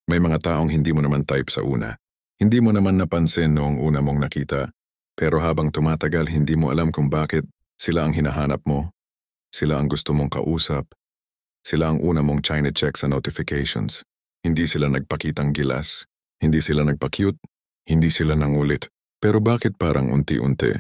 May mga taong hindi mo naman type sa una. Hindi mo naman napansin noong una mong nakita. Pero habang tumatagal, hindi mo alam kung bakit sila ang hinahanap mo. Sila ang gusto mong kausap. Sila ang una mong chine-check sa notifications. Hindi sila nagpakitang gilas. Hindi sila nagpa-cute. Hindi sila nangulit. Pero bakit parang unti-unti?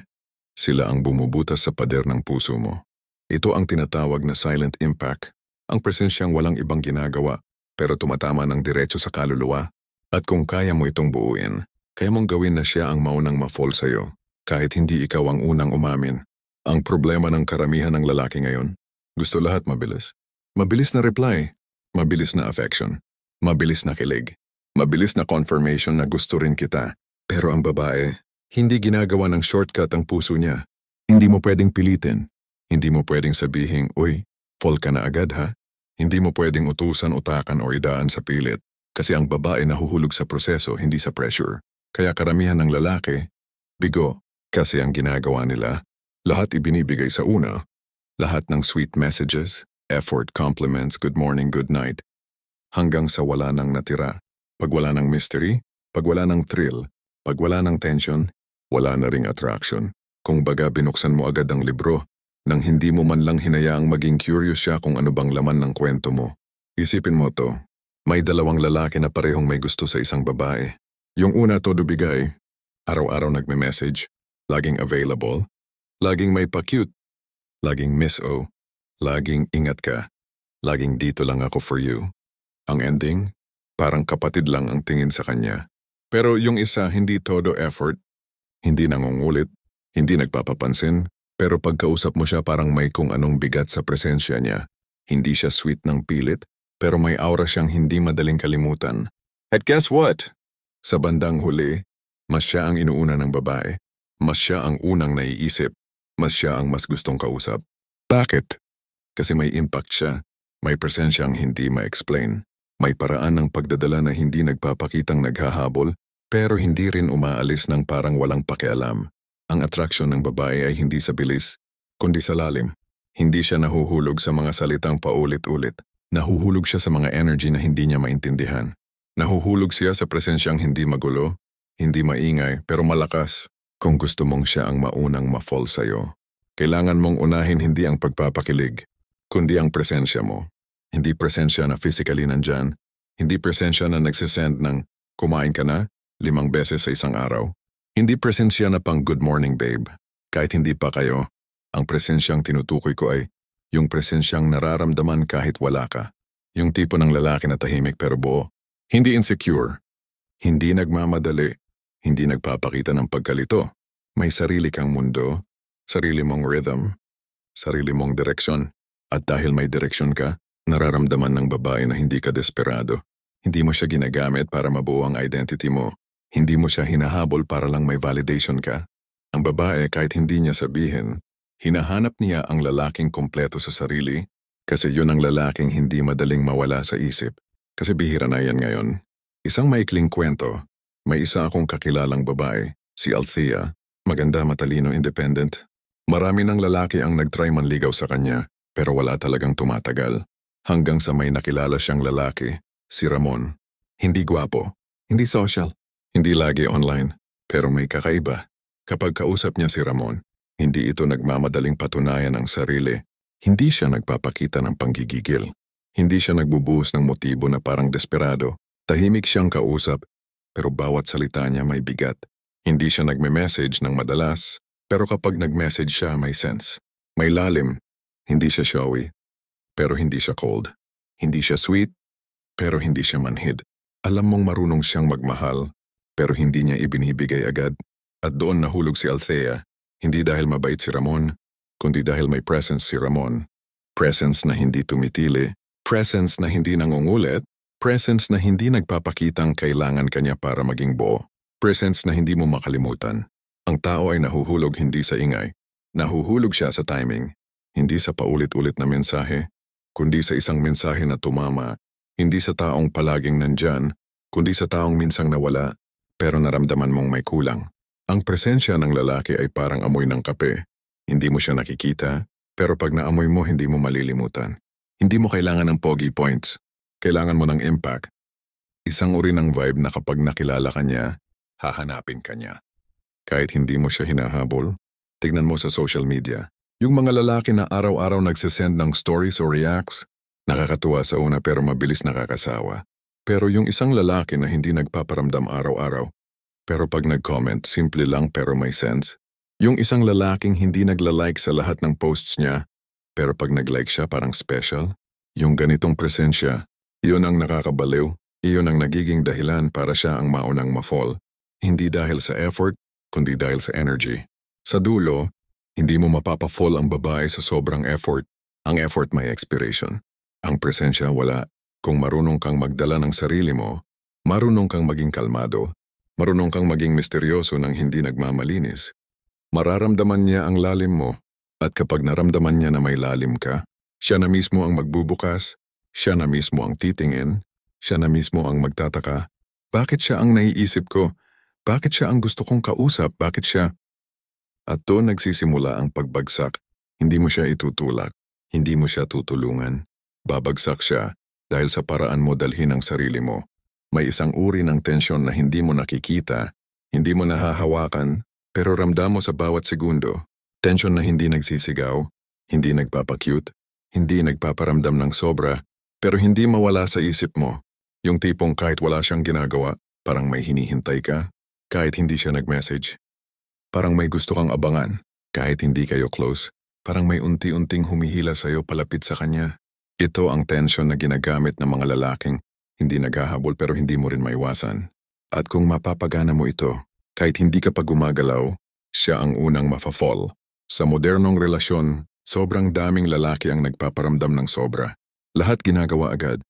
Sila ang bumubutas sa pader ng puso mo. Ito ang tinatawag na silent impact. Ang presensyang walang ibang ginagawa, pero tumatama ng diretso sa kaluluwa. At kung kaya mo itong buuin, kaya mong gawin na siya ang maunang ma-fall sa'yo, kahit hindi ikaw ang unang umamin. Ang problema ng karamihan ng lalaki ngayon, gusto lahat mabilis. Mabilis na reply, mabilis na affection, mabilis na kilig, mabilis na confirmation na gusto rin kita. Pero ang babae, hindi ginagawa ng shortcut ang puso niya. Hindi mo pwedeng pilitin. Hindi mo pwedeng sabihin, uy, fall ka na agad ha? Hindi mo pwedeng utusan, utakan o idaan sa pilit. Kasi ang babae nahuhulog sa proseso, hindi sa pressure. Kaya karamihan ng lalaki, bigo, kasi ang ginagawa nila, lahat ibinibigay sa una. Lahat ng sweet messages, effort, compliments, good morning, good night. Hanggang sa wala nang natira. Pag wala ng mystery, pag wala ng thrill, pag wala ng tension, wala na ring attraction. Kung baga binuksan mo agad ang libro, nang hindi mo man lang hinayaang maging curious siya kung ano bang laman ng kwento mo. Isipin mo to, may dalawang lalaki na parehong may gusto sa isang babae. Yung una todo bigay, araw-araw nagme-message, laging available, laging may pa-cute, laging miss o, laging ingat ka, laging dito lang ako for you. Ang ending, parang kapatid lang ang tingin sa kanya. Pero yung isa hindi todo effort, hindi nangungulit, hindi nagpapapansin, pero pagkausap mo siya parang may kung anong bigat sa presensya niya. Hindi siya sweet ng pilit, pero may aura siyang hindi madaling kalimutan. At guess what? Sa bandang huli, mas siya ang inuuna ng babae. Mas siya ang unang naiisip. Mas siya ang mas gustong kausap. Bakit? Kasi may impact siya. May presensyang hindi ma-explain. May paraan ng pagdadala na hindi nagpapakitang naghahabol, pero hindi rin umaalis ng parang walang pakialam. Ang attraction ng babae ay hindi sa bilis, kundi sa lalim. Hindi siya nahuhulog sa mga salitang paulit-ulit. Nahuhulog siya sa mga energy na hindi niya maintindihan. Nahuhulog siya sa presensyang hindi magulo, hindi maingay, pero malakas. Kung gusto mong siya ang maunang ma-fall sa'yo, kailangan mong unahin hindi ang pagpapakilig, kundi ang presensya mo. Hindi presensya na physically nandyan, hindi presensya na nagsisend ng kumain ka na 5 beses sa isang araw. Hindi presensya na pang good morning babe. Kahit hindi pa kayo, ang presensyang tinutukoy ko ay yung presensyang nararamdaman kahit wala ka. Yung tipo ng lalaki na tahimik pero buo. Hindi insecure. Hindi nagmamadali. Hindi nagpapakita ng pagkalito. May sarili kang mundo, sarili mong rhythm, sarili mong direksyon. At dahil may direksyon ka, nararamdaman ng babae na hindi ka desperado. Hindi mo siya ginagamit para mabuo ang identity mo. Hindi mo siya hinahabol para lang may validation ka. Ang babae kahit hindi niya sabihin, hinahanap niya ang lalaking kompleto sa sarili kasi yun ang lalaking hindi madaling mawala sa isip. Kasi bihira na yan ngayon. Isang maikling kwento, may isa akong kakilalang babae, si Althea, maganda, matalino, independent. Marami ng lalaki ang nagtry manligaw sa kanya pero wala talagang tumatagal. Hanggang sa may nakilala siyang lalaki, si Ramon. Hindi gwapo, hindi social, hindi lagi online, pero may kakaiba. Kapag kausap niya si Ramon, hindi ito nagmamadaling patunayan ang sarili. Hindi siya nagpapakita ng panggigigil. Hindi siya nagbubuhos ng motibo na parang desperado. Tahimik siyang kausap, pero bawat salita niya may bigat. Hindi siya nagme-message ng madalas, pero kapag nag-message siya may sense. May lalim. Hindi siya showy, pero hindi siya cold. Hindi siya sweet, pero hindi siya manhid. Alam mong marunong siyang magmahal, pero hindi niya ibinibigay agad. At doon nahulog si Althea, hindi dahil mabait si Ramon, kundi dahil may presence si Ramon. Presence na hindi tumitili, presence na hindi nangungulit, presence na hindi nagpapakitang kailangan kanya para maging buo. Presence na hindi mo makalimutan. Ang tao ay nahuhulog hindi sa ingay. Nahuhulog siya sa timing. Hindi sa paulit-ulit na mensahe, kundi sa isang mensahe na tumama. Hindi sa taong palaging nandyan, kundi sa taong minsang nawala, pero naramdaman mong may kulang. Ang presensya ng lalaki ay parang amoy ng kape. Hindi mo siya nakikita, pero pag naamoy mo, hindi mo malilimutan. Hindi mo kailangan ng pogi points. Kailangan mo ng impact. Isang uri ng vibe na kapag nakilala ka niya, hahanapin ka niya. Kahit hindi mo siya hinahabol, tignan mo sa social media. Yung mga lalaki na araw-araw nagsisend ng stories o reacts, nakakatuwa sa una pero mabilis nakakasawa. Pero yung isang lalaki na hindi nagpaparamdam araw-araw, pero pag nag-comment, simple lang pero may sense. Yung isang lalaking hindi nagla-like sa lahat ng posts niya, pero pag nag-like siya parang special. Yung ganitong presensya, iyon ang nakakabaliw, iyon ang nagiging dahilan para siya ang maunang ma-fall. Hindi dahil sa effort, kundi dahil sa energy. Sa dulo, hindi mo mapapa-fall ang babae sa sobrang effort. Ang effort may expiration. Ang presensya wala. Kung marunong kang magdala ng sarili mo, marunong kang maging kalmado, marunong kang maging misteryoso nang hindi nagmamalinis. Mararamdaman niya ang lalim mo, at kapag naramdaman niya na may lalim ka, siya na mismo ang magbubukas, siya na mismo ang titingin, siya na mismo ang magtataka. Bakit siya ang naiisip ko? Bakit siya ang gusto kong kausap? Bakit siya? At doon nagsisimula ang pagbagsak. Hindi mo siya itutulak, hindi mo siya tutulungan. Babagsak siya dahil sa paraan mo dalhin ang sarili mo. May isang uri ng tensyon na hindi mo nakikita, hindi mo nahahawakan, pero ramdam mo sa bawat segundo. Tensyon na hindi nagsisigaw, hindi nagpapakyut, hindi nagpaparamdam ng sobra, pero hindi mawala sa isip mo. Yung tipong kahit wala siyang ginagawa, parang may hinihintay ka, kahit hindi siya nag-message. Parang may gusto kang abangan, kahit hindi kayo close, parang may unti-unting humihila sa'yo palapit sa kanya. Ito ang tensyon na ginagamit ng mga lalaking hindi naghahabol pero hindi mo rin maiwasan. At kung mapapagana mo ito, kahit hindi ka pa gumagalaw, siya ang unang mafa-fall. Sa modernong relasyon, sobrang daming lalaki ang nagpaparamdam ng sobra. Lahat ginagawa agad.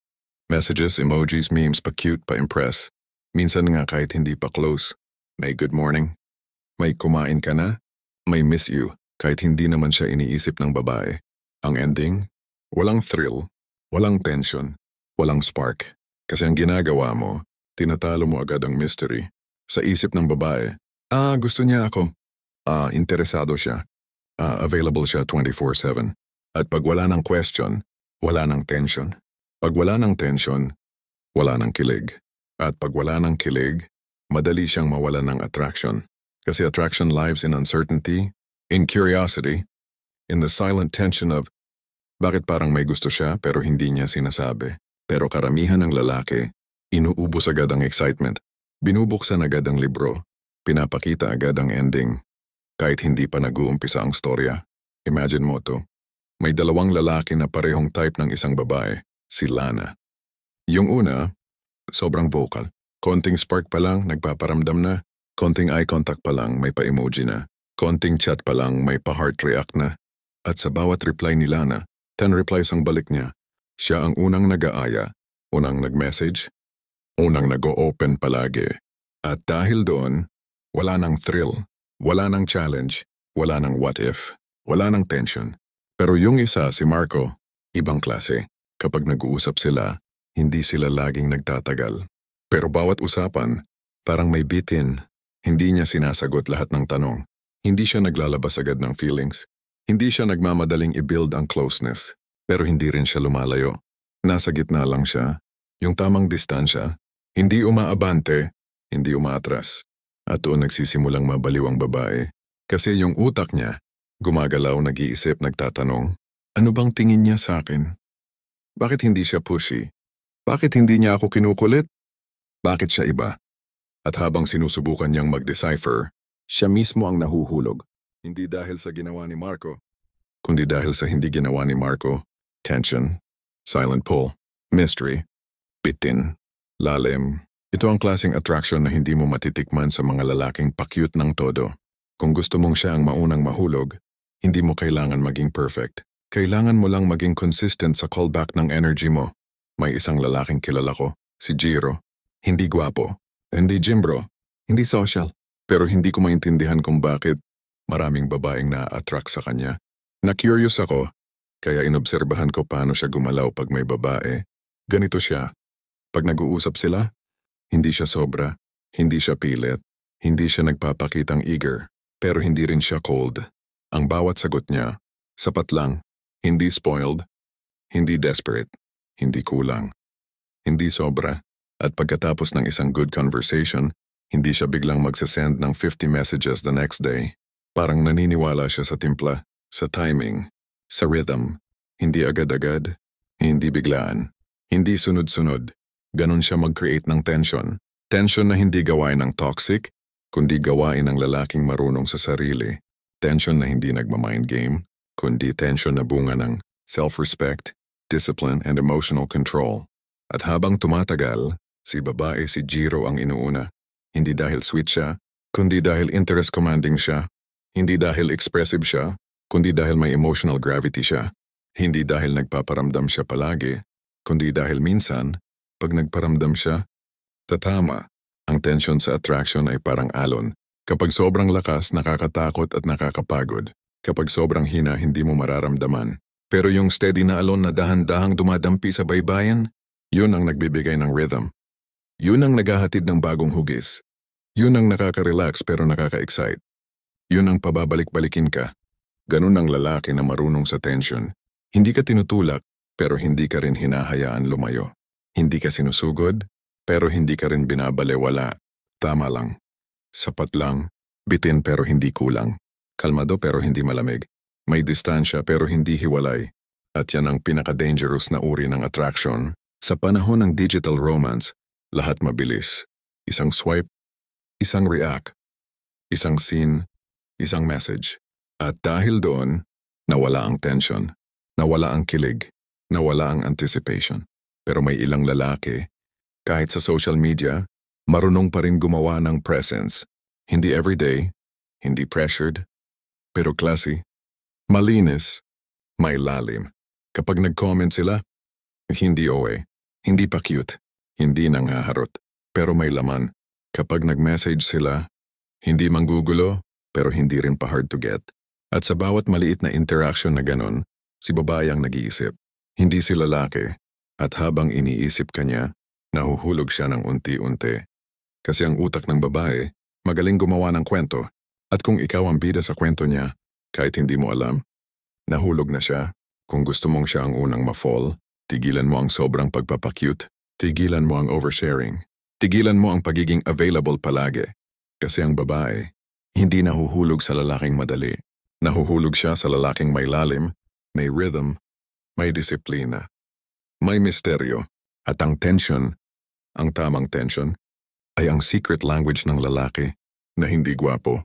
Messages, emojis, memes, pa-cute, pa-impress. Minsan nga kahit hindi pa close. May good morning. May kumain ka na. May miss you. Kahit hindi naman siya iniisip ng babae. Ang ending? Walang thrill, walang tension, walang spark. Kasi ang ginagawa mo, tinatalo mo agad ang mystery. Sa isip ng babae, gusto niya ako. Interesado siya. Available siya 24/7. At pag wala ng question, wala ng tension. Pag wala ng tension, wala ng kilig. At pag wala ng kilig, madali siyang mawala ng attraction. Kasi attraction lives in uncertainty, in curiosity, in the silent tension of bakit parang may gusto siya pero hindi niya sinasabi. Pero karamihan ng lalaki, inuubos agad ang excitement. Binubuksan agad ang libro. Pinapakita agad ang ending. Kahit hindi pa nag-uumpisa ang storya. Imagine mo to. May dalawang lalaki na parehong type ng isang babae. Si Lana. Yung una, sobrang vocal. Konting spark pa lang, nagpaparamdam na. Konting eye contact pa lang, may pa-emoji na. Konting chat pa lang, may pa-heart react na. At sa bawat reply ni Lana, 10 replies ang balik niya. Siya ang unang nag-aaya, unang nag-message, unang nag-o-open palagi. At dahil doon, wala nang thrill, wala nang challenge, wala nang what if, wala nang tension. Pero yung isa, si Marco, ibang klase. Kapag nag-uusap sila, hindi sila laging nagtatagal. Pero bawat usapan, parang may bitin. Hindi niya sinasagot lahat ng tanong. Hindi siya naglalabas agad ng feelings. Hindi siya nagmamadaling i-build ang closeness, pero hindi rin siya lumalayo. Nasa gitna lang siya, yung tamang distansya, hindi umaabante, hindi umaatras. At doon nagsisimulang mabaliw ang babae. Kasi yung utak niya, gumagalaw, nag-iisip, nagtatanong, ano bang tingin niya sa akin? Bakit hindi siya pushy? Bakit hindi niya ako kinukulit? Bakit siya iba? At habang sinusubukan niyang mag-decipher, siya mismo ang nahuhulog. Hindi dahil sa ginawa ni Marco, kundi dahil sa hindi ginawa ni Marco. Tension, silent pull, mystery, bitin, lalim. Ito ang klaseng attraction na hindi mo matitikman sa mga lalaking pakyut ng todo. Kung gusto mong siya ang maunang mahulog, hindi mo kailangan maging perfect. Kailangan mo lang maging consistent sa callback ng energy mo. May isang lalaking kilala ko, si Jiro. Hindi gwapo, hindi gymbro, hindi social. Pero hindi ko maintindihan kung bakit maraming babaeng na-attract sa kanya. Na-curious ako, kaya inobserbahan ko paano siya gumalaw pag may babae. Ganito siya. Pag nag-uusap sila, hindi siya sobra, hindi siya pilit, hindi siya nagpapakitang eager, pero hindi rin siya cold. Ang bawat sagot niya, sapat lang, hindi spoiled, hindi desperate, hindi kulang, hindi sobra, At pagkatapos ng isang good conversation, hindi siya biglang magsasend ng 50 messages the next day. Parang naniniwala siya sa timpla, sa timing, sa rhythm. Hindi agad-agad, hindi biglaan, hindi sunod-sunod. Ganon siya mag-create ng tension. Tension na hindi gawain ng toxic, kundi gawain ng lalaking marunong sa sarili. Tension na hindi nagmamind game, kundi tension na bunga ng self-respect, discipline, and emotional control. At habang tumatagal, si babae si Jiro ang inuuna. Hindi dahil sweet siya, kundi dahil interest commanding siya. Hindi dahil expressive siya, kundi dahil may emotional gravity siya. Hindi dahil nagpaparamdam siya palagi, kundi dahil minsan, pag nagparamdam siya, tatama. Ang tension sa attraction ay parang alon. Kapag sobrang lakas, nakakatakot at nakakapagod. Kapag sobrang hina, hindi mo mararamdaman. Pero yung steady na alon na dahan-dahang dumadampi sa baybayin, yun ang nagbibigay ng rhythm. Yun ang naghahatid ng bagong hugis. Yun ang nakaka-relax pero nakaka-excite. Yun ang pababalik-balikin ka. Ganun ang lalaki na marunong sa tension. Hindi ka tinutulak, pero hindi ka rin hinahayaan lumayo. Hindi ka sinusugod, pero hindi ka rin binabalewala. Tama lang. Sapat lang. Bitin pero hindi kulang. Kalmado pero hindi malamig. May distansya pero hindi hiwalay. At yan ang pinaka-dangerous na uri ng attraction. Sa panahon ng digital romance, lahat mabilis. Isang swipe, isang react, isang scene, isang message. At dahil doon, nawala ang tension, nawala ang kilig, nawala ang anticipation. Pero may ilang lalaki, kahit sa social media, marunong pa rin gumawa ng presence. Hindi everyday, hindi pressured, pero classy, malinis, may lalim. Kapag nag-comment sila, hindi OA, hindi pa cute, hindi nanghaharot, pero may laman. Kapag nag-message sila, hindi manggugulo, pero hindi rin pa hard to get. At sa bawat maliit na interaction na ganon, si babae ang nag-iisip. Hindi si lalaki. At habang iniisip ka niya, nahuhulog siya ng unti-unti. Kasi ang utak ng babae, magaling gumawa ng kwento. At kung ikaw ang bida sa kwento niya, kahit hindi mo alam, nahulog na siya. Kung gusto mong siya ang unang ma-fall, tigilan mo ang sobrang pagpapacute, tigilan mo ang oversharing, tigilan mo ang pagiging available palagi. Kasi ang babae, hindi nahuhulog sa lalaking madali. Nahuhulog siya sa lalaking may lalim, may rhythm, may disiplina, may misteryo. At ang tension, ang tamang tension, ay ang secret language ng lalaki na hindi gwapo,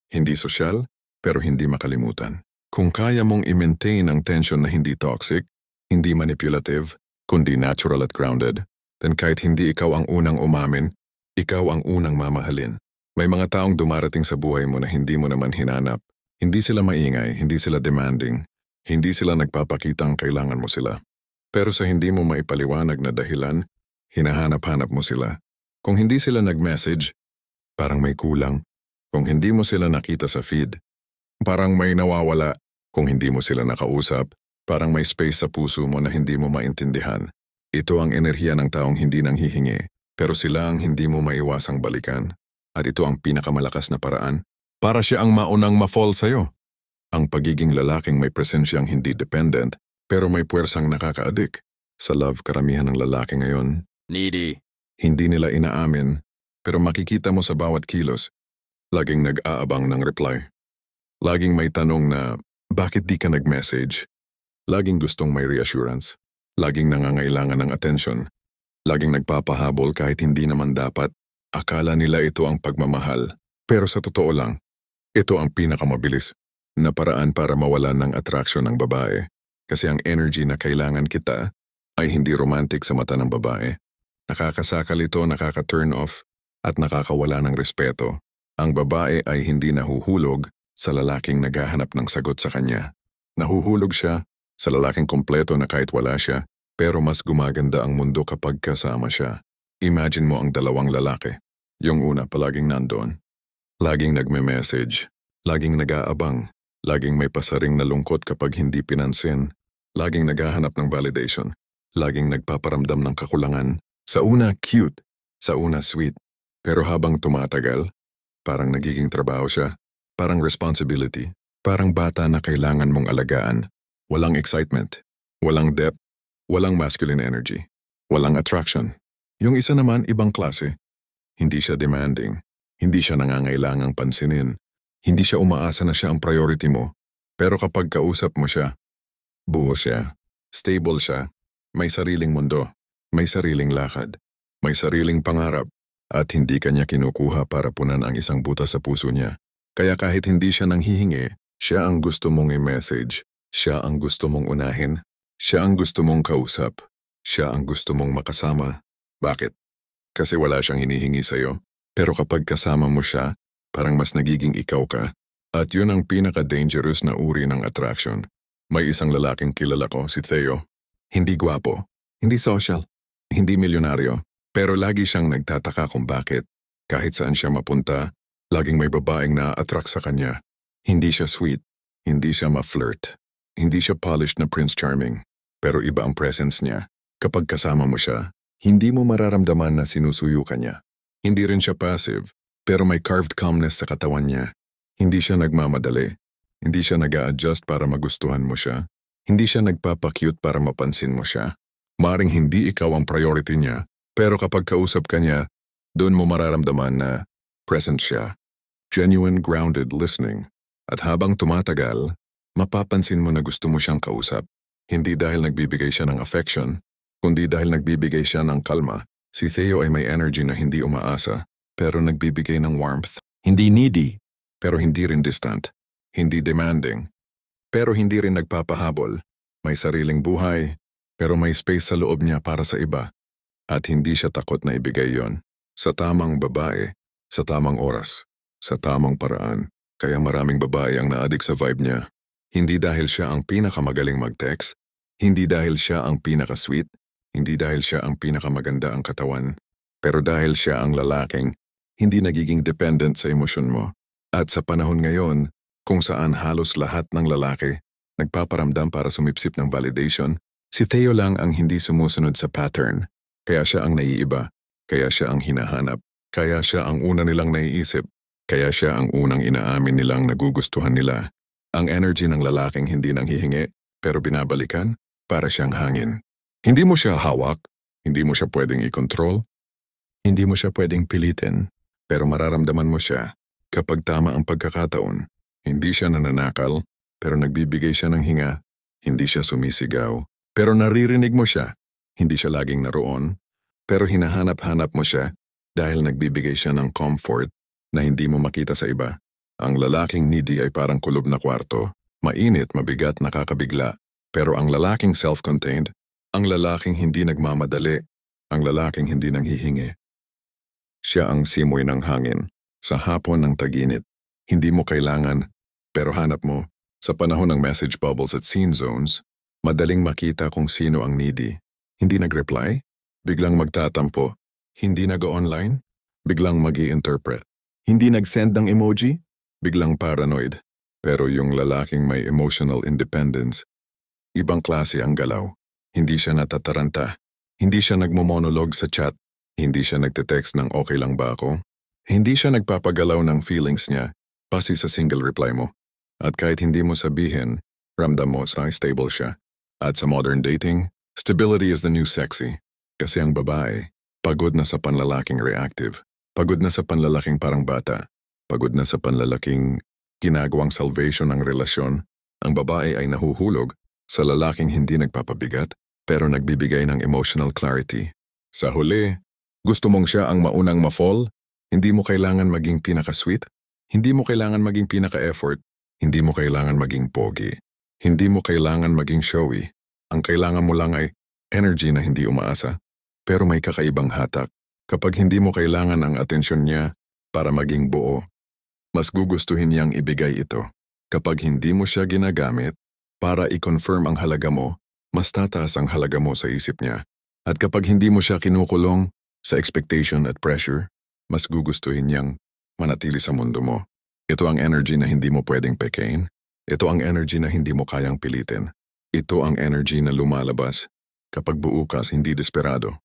hindi sosyal, pero hindi makalimutan. Kung kaya mong i-maintain ang tension na hindi toxic, hindi manipulative, kundi natural at grounded, then kahit hindi ikaw ang unang umamin, ikaw ang unang mamahalin. May mga taong dumarating sa buhay mo na hindi mo naman hinanap. Hindi sila maingay, hindi sila demanding, hindi sila nagpapakitang kailangan mo sila. Pero sa hindi mo maipaliwanag na dahilan, hinahanap-hanap mo sila. Kung hindi sila nag-message, parang may kulang. Kung hindi mo sila nakita sa feed, parang may nawawala. Kung hindi mo sila nakausap, parang may space sa puso mo na hindi mo maintindihan. Ito ang enerhiya ng taong hindi nanghihingi, pero sila ang hindi mo maiwasang balikan. At ito ang pinakamalakas na paraan para siya ang maunang ma-fall sa'yo. Ang pagiging lalaking may presensyang hindi dependent, pero may puwersang nakaka-addict. Sa love, karamihan ng lalaki ngayon, Needy. hindi nila inaamin, pero makikita mo sa bawat kilos. Laging nag-aabang ng reply. Laging may tanong na, bakit di ka nag-message? Laging gustong may reassurance. Laging nangangailangan ng attention. Laging nagpapahabol kahit hindi naman dapat. Akala nila ito ang pagmamahal. Pero sa totoo lang, ito ang pinakamabilis na paraan para mawalan ng attraction ng babae. Kasi ang energy na kailangan kita ay hindi romantic sa mata ng babae. Nakakasakal ito, nakaka-turn off, at nakakawala ng respeto. Ang babae ay hindi nahuhulog sa lalaking naghahanap ng sagot sa kanya. Nahuhulog siya sa lalaking kompleto na kahit wala siya, pero mas gumaganda ang mundo kapag kasama siya. Imagine mo ang dalawang lalaki. Yung una palaging nandoon. Laging nagme-message. Laging nag-aabang. Laging may pasaring na lungkot kapag hindi pinansin. Laging naghahanap ng validation. Laging nagpaparamdam ng kakulangan. Sa una, cute. Sa una, sweet. Pero habang tumatagal, parang nagiging trabaho siya. Parang responsibility. Parang bata na kailangan mong alagaan. Walang excitement. Walang depth. Walang masculine energy. Walang attraction. Yung isa naman ibang klase. Hindi siya demanding. Hindi siya nangangailangang pansinin. Hindi siya umaasa na siya ang priority mo. Pero kapag kausap mo siya, buo siya. Stable siya. May sariling mundo. May sariling lakad. May sariling pangarap. At hindi kanya kinukuha para punan ang isang butas sa puso niya. Kaya kahit hindi siya nanghihingi, siya ang gusto mong i-message. Siya ang gusto mong unahin. Siya ang gusto mong kausap. Siya ang gusto mong makasama. Bakit? Kasi wala siyang hinihingi sa'yo. Pero kapag kasama mo siya, parang mas nagiging ikaw ka. At yun ang pinaka-dangerous na uri ng attraction. May isang lalaking kilala ko, si Theo. Hindi gwapo, hindi social, hindi milyonaryo. Pero lagi siyang nagtataka kung bakit. Kahit saan siya mapunta, laging may babaeng na-attract sa kanya. Hindi siya sweet, hindi siya ma-flirt, hindi siya polished na Prince Charming. Pero iba ang presence niya. Kapag kasama mo siya, hindi mo mararamdaman na sinusuyo ka niya. Hindi rin siya passive, pero may carved calmness sa katawan niya. Hindi siya nagmamadali. Hindi siya nag-a-adjust para magustuhan mo siya. Hindi siya nagpapa-cute para mapansin mo siya. Maring hindi ikaw ang priority niya, pero kapag kausap ka niya, doon mo mararamdaman na present siya. Genuine, grounded listening. At habang tumatagal, mapapansin mo na gusto mo siyang kausap. Hindi dahil nagbibigay siya ng affection, kundi dahil nagbibigay siya ng kalma. Si Theo ay may energy na hindi umaasa, pero nagbibigay ng warmth. Hindi needy, pero hindi rin distant. Hindi demanding, pero hindi rin nagpapahabol. May sariling buhay, pero may space sa loob niya para sa iba. At hindi siya takot na ibigay yon. Sa tamang babae, sa tamang oras, sa tamang paraan. Kaya maraming babae ang naadik sa vibe niya. Hindi dahil siya ang pinakamagaling mag-text, hindi dahil siya ang pinaka-sweet, hindi dahil siya ang pinakamaganda ang katawan, pero dahil siya ang lalaking hindi nagiging dependent sa emosyon mo. At sa panahon ngayon, kung saan halos lahat ng lalaki nagpaparamdam para sumipsip ng validation, si Theo lang ang hindi sumusunod sa pattern. Kaya siya ang naiiba, kaya siya ang hinahanap, kaya siya ang una nilang naiisip, kaya siya ang unang inaamin nilang nagugustuhan nila. Ang energy ng lalaking hindi nanghihingi, pero binabalikan para siyang hangin. Hindi mo siya hawak, hindi mo siya pwedeng i-control, hindi mo siya pwedeng pilitin, pero mararamdaman mo siya kapag tama ang pagkakataon. Hindi siya nananakal, pero nagbibigay siya ng hinga. Hindi siya sumisigaw, pero naririnig mo siya. Hindi siya laging naroon, pero hinahanap-hanap mo siya dahil nagbibigay siya ng comfort na hindi mo makita sa iba. Ang lalaking needy ay parang kulob na kwarto. Mainit, mabigat, nakakabigla. Pero ang lalaking self-contained, ang lalaking hindi nagmamadali, ang lalaking hindi nanghihingi. Siya ang simoy ng hangin, sa hapon ng taginit. Hindi mo kailangan, pero hanap mo. Sa panahon ng message bubbles at scene zones, madaling makita kung sino ang needy. Hindi nag-reply, biglang magtatampo. Hindi nag-online, biglang mag-i-interpret. Hindi nag-send ng emoji, biglang paranoid. Pero yung lalaking may emotional independence, ibang klase ang galaw. Hindi siya natataranta. Hindi siya nagmo-monologue sa chat. Hindi siya nagte-text ng okay lang ba ako. Hindi siya nagpapagalaw ng feelings niya, base sa single reply mo. At kahit hindi mo sabihin, ramdam mo na stable siya. At sa modern dating, stability is the new sexy. Kasi ang babae, pagod na sa panlalaking reactive. Pagod na sa panlalaking parang bata. Pagod na sa panlalaking ginagawang salvation ng relasyon. Ang babae ay nahuhulog sa lalaking hindi nagpapabigat, pero nagbibigay ng emotional clarity. Sa huli, gusto mong siya ang maunang ma-fall? Hindi mo kailangan maging pinaka-sweet. Hindi mo kailangan maging pinaka-effort. Hindi mo kailangan maging pogi. Hindi mo kailangan maging showy. Ang kailangan mo lang ay energy na hindi umaasa. Pero may kakaibang hatak. Kapag hindi mo kailangan ang atensyon niya para maging buo, mas gugustuhin niyang ibigay ito. Kapag hindi mo siya ginagamit para i-confirm ang halaga mo, mas tataas ang halaga mo sa isip niya. At kapag hindi mo siya kinukulong sa expectation at pressure, mas gugustuhin niyang manatili sa mundo mo. Ito ang energy na hindi mo pwedeng pekain. Ito ang energy na hindi mo kayang pilitin. Ito ang energy na lumalabas kapag buukas hindi desperado.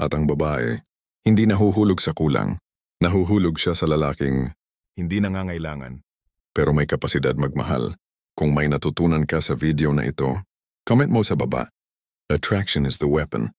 At ang babae, hindi nahuhulog sa kulang. Nahuhulog siya sa lalaking hindi nangangailangan, pero may kapasidad magmahal. Kung may natutunan ka sa video na ito, comment mo sa baba. Attraction is the weapon.